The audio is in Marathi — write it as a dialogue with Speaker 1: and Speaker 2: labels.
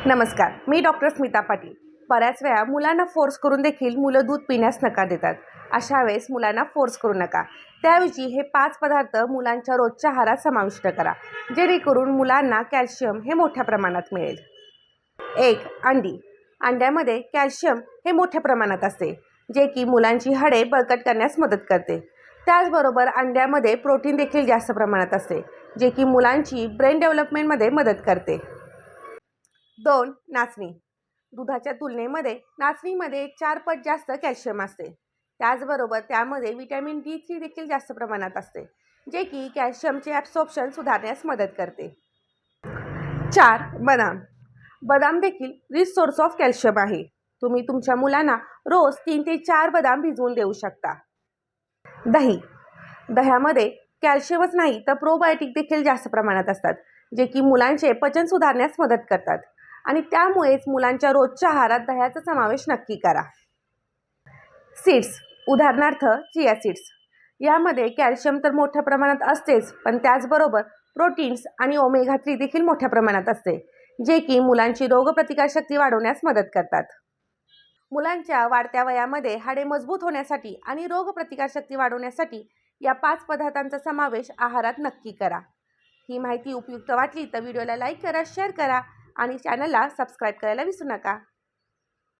Speaker 1: नमस्कार, मी डॉक्टर स्मिता पाटील. बऱ्याच वेळा मुलांना फोर्स करून देखील मुलं दूध पिण्यास नकार देतात. अशा वेळेस मुलांना फोर्स करू नका. त्याऐवजी हे 5 पदार्थ मुलांच्या रोजच्या आहारात समाविष्ट करा, जेणेकरून मुलांना कॅल्शियम हे मोठ्या प्रमाणात मिळेल. 1. अंडी. अंड्यामध्ये कॅल्शियम हे मोठ्या प्रमाणात असते, जे की मुलांची हाडे बळकट करण्यास मदत करते. त्याचबरोबर अंड्यामध्ये प्रोटीन देखील जास्त प्रमाणात असते, जे की मुलांची ब्रेन डेव्हलपमेंटमध्ये मदत करते. 2. नाचणी. दुधाच्या तुलनेमध्ये नाचणीमध्ये 4 पट जास्त कॅल्शियम असते. त्याचबरोबर त्यामध्ये व्हिटॅमिन D3 देखील जास्त प्रमाणात असते, जे की कॅल्शियमचे ॲब्सॉर्प्शन सुधारण्यास मदत करते. 4. बदाम. बदाम देखील रिच सोर्स ऑफ कॅल्शियम आहे. तुम्ही तुमच्या मुलांना रोज 3 ते 4 बदाम भिजवून देऊ शकता. दही. दह्यामध्ये कॅल्शियमच नाही तर प्रोबायोटिक देखील जास्त प्रमाणात असतात, जे की मुलांचे पचन सुधारण्यास मदत करतात आणि त्यामुळेच मुलांच्या रोजच्या आहारात दह्याचा समावेश नक्की करा. सीड्स, उदाहरणार्थ चिया सीड्स. यामध्ये कॅल्शियम तर मोठ्या प्रमाणात असतेच, पण त्याचबरोबर प्रोटीन्स आणि ओमेगा 3 देखील मोठ्या प्रमाणात असते, जे की मुलांची रोगप्रतिकारशक्ती वाढवण्यास मदत करतात. मुलांच्या वाढत्या वयामध्ये हाडे मजबूत होण्यासाठी आणि रोगप्रतिकारशक्ती वाढवण्यासाठी या 5 पदार्थांचा समावेश आहारात नक्की करा. ही माहिती उपयुक्त वाटली तर व्हिडिओला लाईक करा, शेअर करा आणि चॅनलला सबस्क्राईब करायला विसरू नका.